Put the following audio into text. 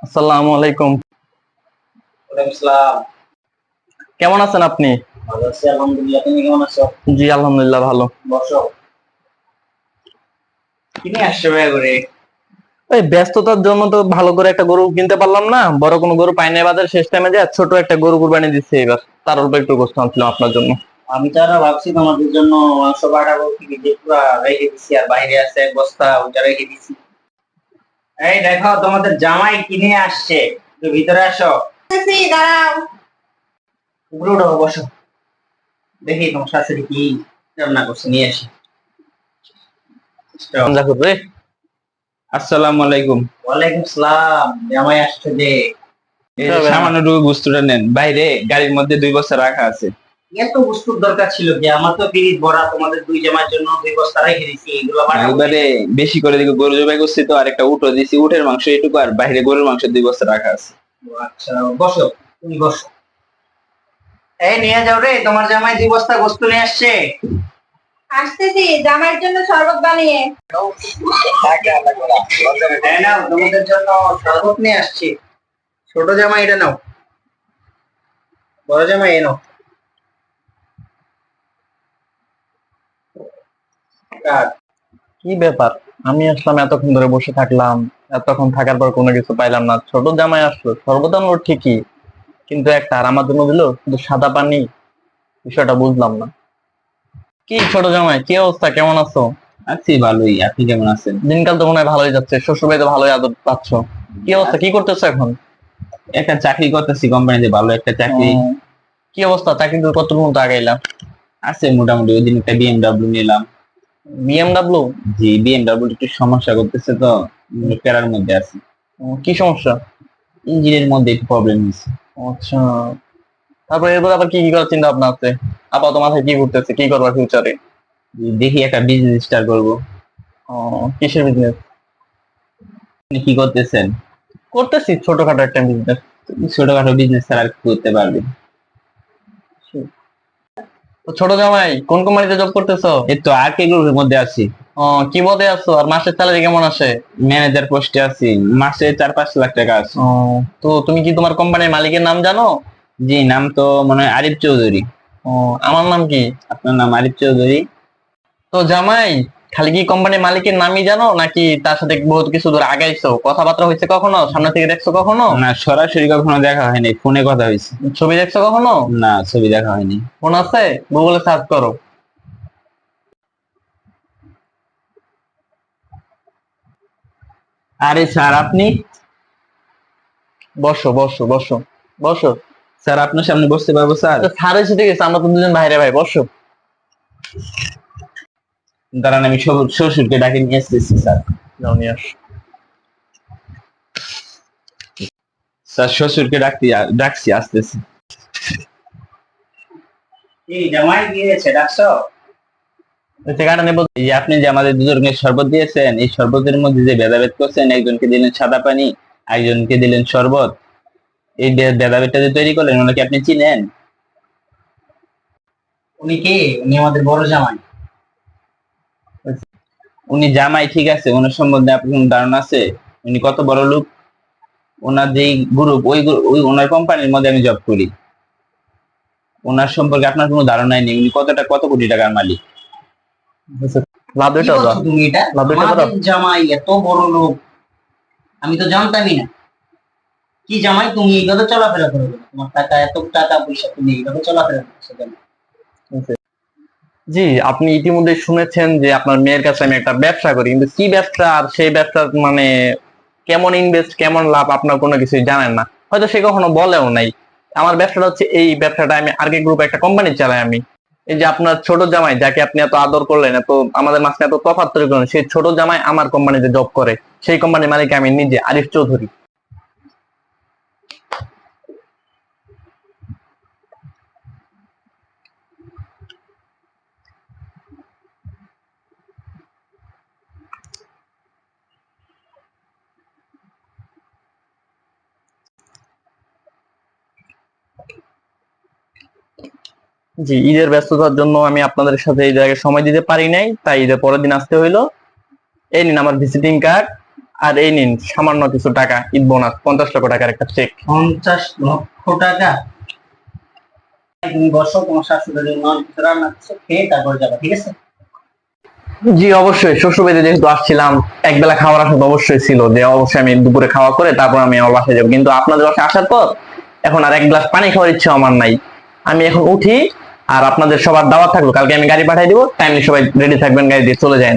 আসসালামু আলাইকুম। ওয়ালাইকুম আসসালাম। কেমন আছেন আপনি? ভালো আছি আলহামদুলিল্লাহ। তুমি কেমন আছো? জি আলহামদুলিল্লাহ ভালো। বসো। কি নিয়ে আসছো ভাই করে? ওই ব্যস্ততার জন্য তো ভালো করে একটা গরু কিনতে পারলাম না, বড় কোনো গরু পাই নাই বাজারে, শেষ টাইমে যে ছোট একটা গরু কুরবানি দিচ্ছে এবার, তার উপর একটু গোস্ত আনছিলাম আপনার জন্য। আমি তো আরো ভাবছি তোমাদের জন্য মাংস পাঠাবো, ফ্রিজে পুরা রেখে দিছি, আর বাইরে আছে এক বস্তা, ওইটা রেখে দিছি। এই দেখো তোমাদের জামাই কিনে আসছে, একটু ভিতরে আসো। দাঁড়াও, উপরে উঠো, বসো। দেখি তোমার শাশুড়ি কি রান্না করছে, নিয়ে আসি। দেখো রে। আসসালামু আলাইকুম। ওয়ালাইকুম আসসালাম। জামাই আসছে যে। এই যে সামান্য টুকু গোস্তটা নেন, বাইরে গাড়ির মধ্যে 2 বস্তা রাখা আছে। এত বস্তুর দরকার ছিল কি? আমার তো ফ্রিজ ভরা, তোমাদের দুই জামার জন্য 2 বস্তা রেখে দিছি, এগুলো পাঠাবো। এবারে বেশি করে দিকে গরু জবাই করছি তো, আর একটা উটও দিছি, উটের মাংস এটুকু, আর বাইরে গরুর মাংস 2 বস্তা রাখা আছে। আচ্ছা, বসো, তুমি বসো। এই নিয়ে যাও রে, তোমার জামাই 2 বস্তা গোস্ত নিয়ে আসছে। আসতেছি জামাইয়ের জন্য শরবত বানিয়ে। এই নাও, তোমাদের জন্য শরবত নিয়ে আসছি। ছোট জামাই এটা নাও, বড় জামাই এ নাও। কাট। কি ব্যাপার, আমি আসলাম এতক্ষণ ধরে বসে থাকলাম, এতক্ষণ থাকার পর কোনো কিছু পাইলাম না। ছোট জামাই আসলো, সর্বদা আনলো ঠিকই, কিন্তু একটা আর আমার জন্য দিল শুধু সাদা পানি। বিষয়টা বুঝলাম না। কি ছোট জামাই, কি অবস্থা, কেমন আছো? আছি ভালোই, আপনি কেমন আছেন? দিনকাল তো মনে হয় ভালোই যাচ্ছে, শ্বশুর বাড়িতে ভালোই আদর পাচ্ছ। কি অবস্থা, কি করতেছো এখন? একটা চাকরি করতেছি কোম্পানিতে, ভালো একটা চাকরি। কি অবস্থা, চাকরি কত মতো আগাইলাম? আছে মোটামুটি। ওই দিন একটা বিএমডাব্লিউ নিলাম। বিএমডাব্লিউ? জি, বিএমডাব্লিউ একটু সমস্যা করতেছে তো, প্যারার মধ্যে আছে। কি সমস্যা? ইঞ্জিনের মধ্যে একটু প্রবলেম হয়েছে। আচ্ছা, তারপরে এরপর আবার কি কি করার চিন্তা ভাবনা আছে? আপাতত মাথায় কি ঘুরতেছে, কি করবা ফিউচারে? দেখি একটা বিজনেস স্টার্ট করবো। কিসের বিজনেস? আপনি কি করতেছেন? করতেছি ছোটখাটো একটা বিজনেস। ছোটখাটো বিজনেস ছাড়া আর কি করতে পারবে? ছোট জামাই কোন কোম্পানিতে জব করতেছো? এই তো আর কে গ্রুপের মধ্যে আছি। কি পদে আছো, আর মাসের স্যালারি কেমন আসে? ম্যানেজার পোস্টে আছি, মাসে 4-5 লাখ টাকা আছে। তো তুমি কি তোমার কোম্পানির মালিকের নাম জানো? জি, নাম তো মনে হয় আরিফ চৌধুরী। আমার নাম কি? আপনার নাম আরিফ চৌধুরী? তো জামাই, খালি কি কোম্পানির মালিকের নামই জানো, নাকি তার সাথে বহুত কিছু দূর আগাইছো? কথাবার্তা হয়েছে কখনো, সামনে থেকে দেখছো কখনো? না, সরাসরি কখনো দেখা হয়নি, ফোনে কথা হয়েছে। ছবি দেখছো কখনো? না, ছবি দেখা হয়নি। ফোন আছে, গুগলে সার্চ করো। আরে স্যার, আপনি? বসো বসো বসো বসো। স্যার, আপনার সামনে বসতে পারবো স্যার? স্যার এসে গেছে, আমরা তো দুজন ভাইরে ভাই, বসো। দাঁড়ান, আমি শ্বশুরকে ডাকে নিয়ে আসতেছি স্যার। যাও নিয়ে আস। স্যার, শ্বশুরকে ডাকছি, আসতেছি। এই জামাই গিয়েছে, ডাকছো? গাড়ি নেবো। এই যে আপনি যে আমাদের দুজনকে শরবত দিয়েছেন, এই শরবতের মধ্যে যে ভেদাভেদ করছেন, একজনকে দিলেন সাদা পানি, একজনকে দিলেন শরবত, এই ভেদাভেদটা যে তৈরি করলেন, ওনাকে আপনি চিনেন? উনি কে? উনি আমাদের বড় জামাই। উনি জামাই ঠিক আছে, ওনার সম্বন্ধে আপনার কোনো ধারণা আছে? উনি কত বড় লোক? ওনার যেই গ্রুপ, ওই ওনার কোম্পানির মধ্যে আমি জব করি। ওনার সম্পর্কে আপনার কোনো ধারণাই নেই, উনি কত কোটি টাকার মালিক। লাভ কি এটা বলছো তুমি এটা? আমাদের জামাই এত বড় লোক, আমি তো জানতামই না। কি জামাই তুমি এইভাবে চলাফেরা করো কেন? তোমার টাকা, এত টাকা পয়সা, তুমি এইভাবে চলাফেরা করছো কেন? জি, আপনি ইতিমধ্যে শুনেছেন যে আপনার মেয়ের কাছে আমি একটা ব্যবসা করি, কিন্তু কি ব্যবসা আর সেই ব্যবসা মানে কেমন ইনভেস্ট, কেমন লাভ আপনার কোনো কিছুই জানেন না, হয়তো সে কখনো বলেও নাই। আমার ব্যবসাটা হচ্ছে এই ব্যবসাটা, আমি আরকে গ্রুপ একটা কোম্পানি চালাই আমি। এই যে আপনার ছোট জামাই, যাকে আপনি এত আদর করলেন, এত আমাদের মাঝখানে এত তফাৎ তৈরি করলেন, সেই ছোট জামাই আমার কোম্পানিতে জব করে। সেই কোম্পানির মালিক আমি নিজে, আরিফ চৌধুরী। জি, ঈদের ব্যস্ততার জন্য আমি আপনাদের সাথে এই জায়গায় সময় দিতে পারি নাই, তাই ঈদের পরের দিন আসতে হইলো। এই নিন আমার ভিজিটিং কার্ড, আর এই নিন সামান্য কিছু টাকা, ঈদ বোনাস 50 লক্ষ টাকার একটা চেক। 50 লক্ষ টাকা? তুমি বসো, তোমার শাশুড়ি নন কিছু রান্না করছে, খেয়ে তারপর যাবে, ঠিক আছে? জি অবশ্যই, শ্বশুরবাড়িতে যেহেতু আসছিলাম, একবেলা খাওয়ার আশা তো অবশ্যই ছিল, যে অবশ্যই আমি দুপুরে খাওয়া করে তারপর আমি আমার বাসায় যাবো। কিন্তু আপনাদের বাসায় আসার পর এখন আর এক গ্লাস পানি খাওয়ার ইচ্ছা আমার নাই। আমি এখন উঠি, আর আপনাদের সবার দাওয়াত থাকলো, কালকে আমি গাড়ি পাঠিয়ে দিব, টাইমলি সবাই রেডি থাকবেন, গাড়ি দিয়ে চলে যান।